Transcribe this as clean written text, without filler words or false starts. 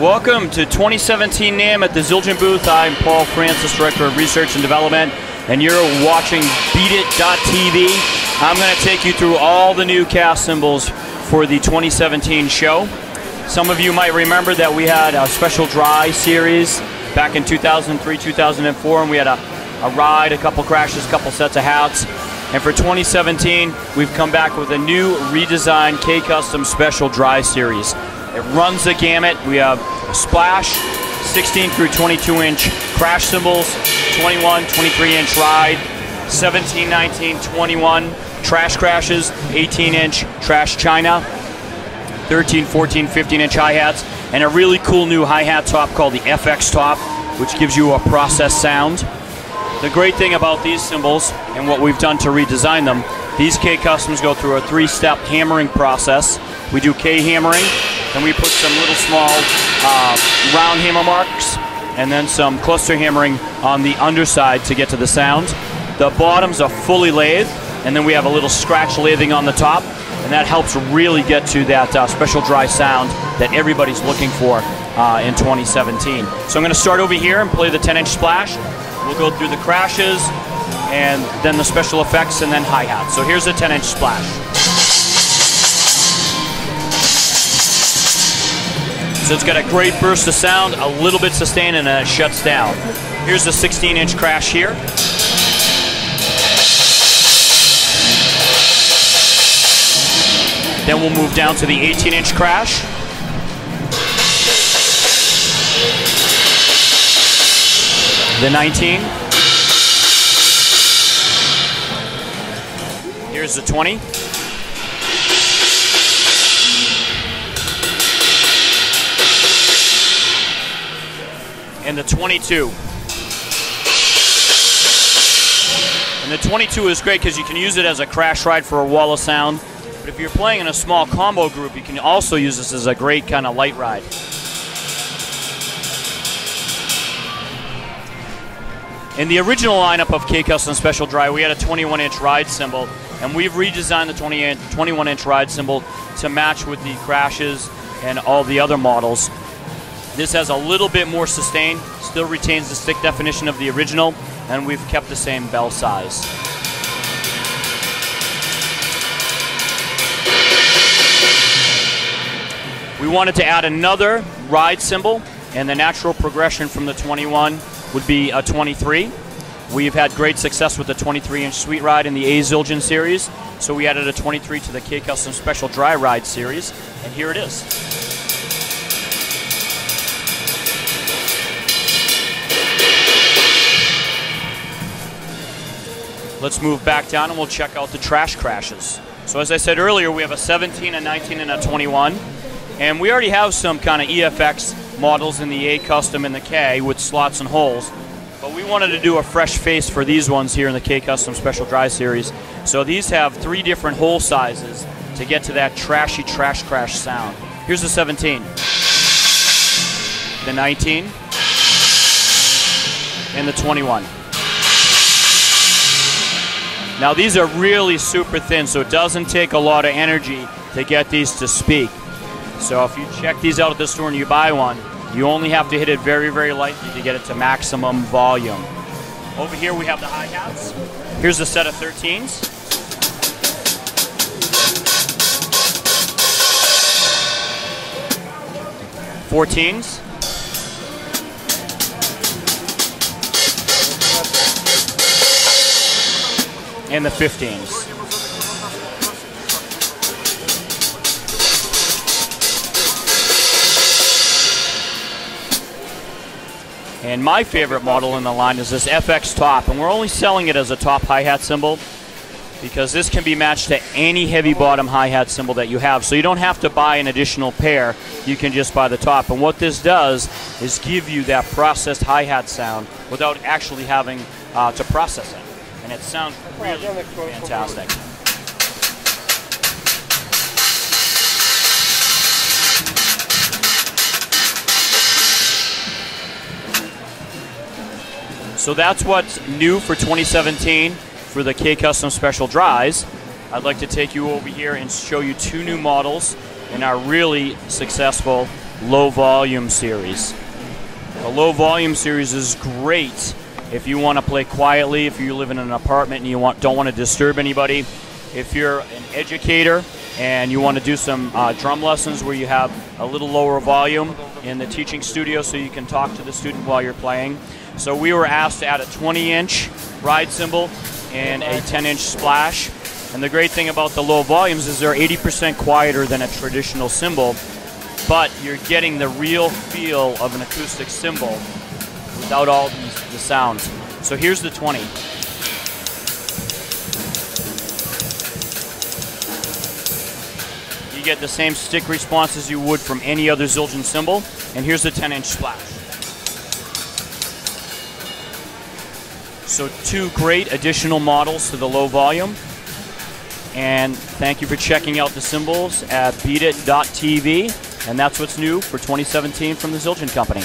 Welcome to 2017 NAMM at the Zildjian booth. I'm Paul Francis, Director of Research and Development, and you're watching BeatIt.tv. I'm going to take you through all the new cast cymbals for the 2017 show. Some of you might remember that we had a special dry series back in 2003, 2004, and we had a ride, a couple crashes, a couple sets of hats. And for 2017, we've come back with a new redesigned K-Custom Special Dry Series. It runs the gamut. We have a splash, 16 through 22-inch crash cymbals, 21, 23-inch ride, 17, 19, 21 trash crashes, 18-inch trash china, 13, 14, 15-inch hi-hats, and a really cool new hi-hat top called the FX top, which gives you a processed sound. The great thing about these cymbals and what we've done to redesign them, these K-Customs go through a 3-step hammering process. We do K-hammering, then we put some little small round hammer marks, and then some cluster hammering on the underside to get to the sound. The bottoms are fully lathed, and then we have a little scratch lathing on the top, and that helps really get to that special dry sound that everybody's looking for in 2017. So I'm going to start over here and play the 10-inch splash. We'll go through the crashes, and then the special effects, and then hi-hat. So here's the 10-inch splash. So it's got a great burst of sound, a little bit sustained, and then it shuts down. Here's the 16-inch crash here. Then we'll move down to the 18-inch crash. The 19. Here's the 20. And the 22. And the 22 is great because you can use it as a crash ride for a wall of sound. But if you're playing in a small combo group, you can also use this as a great kind of light ride. In the original lineup of K-Custom Special Dry, we had a 21-inch ride cymbal, and we've redesigned the 21-inch ride cymbal to match with the crashes and all the other models. This has a little bit more sustain, still retains the stick definition of the original, and we've kept the same bell size. We wanted to add another ride cymbal, and the natural progression from the 21 would be a 23. We've had great success with the 23-inch sweet ride in the A Zildjian series, so we added a 23 to the K-Custom Special Dry Ride series, and here it is. Let's move back down and we'll check out the trash crashes. So as I said earlier, we have a 17, a 19, and a 21. And we already have some kind of EFX models in the A Custom and the K with slots and holes. But we wanted to do a fresh face for these ones here in the K-Custom Special Dry Series. So these have 3 different hole sizes to get to that trashy trash crash sound. Here's the 17, the 19, and the 21. Now these are really super thin, so it doesn't take a lot of energy to get these to speak. So if you check these out at the store and you buy one, you only have to hit it very, very lightly to get it to maximum volume. Over here we have the hi-hats. Here's a set of 13s. .14s. And the 15s. And my favorite model in the line is this FX top, and we're only selling it as a top hi-hat cymbal because this can be matched to any heavy bottom hi-hat cymbal that you have, so you don't have to buy an additional pair, you can just buy the top. And what this does is give you that processed hi-hat sound without actually having to process it. And it sounds really fantastic. So that's what's new for 2017 for the K-Custom Special Dries. I'd like to take you over here and show you 2 new models in our really successful low volume series. The low volume series is great if you want to play quietly, if you live in an apartment and you don't want to disturb anybody. If you're an educator and you want to do some drum lessons where you have a little lower volume in the teaching studio so you can talk to the student while you're playing. So we were asked to add a 20-inch ride cymbal and a 10-inch splash. And the great thing about the low volumes is they're 80% quieter than a traditional cymbal, but you're getting the real feel of an acoustic cymbal without all the sounds. So here's the 20. You get the same stick response as you would from any other Zildjian cymbal. And here's the 10-inch splash. So two great additional models to the low volume. And thank you for checking out the cymbals at BeatIt.tv. And that's what's new for 2017 from the Zildjian Company.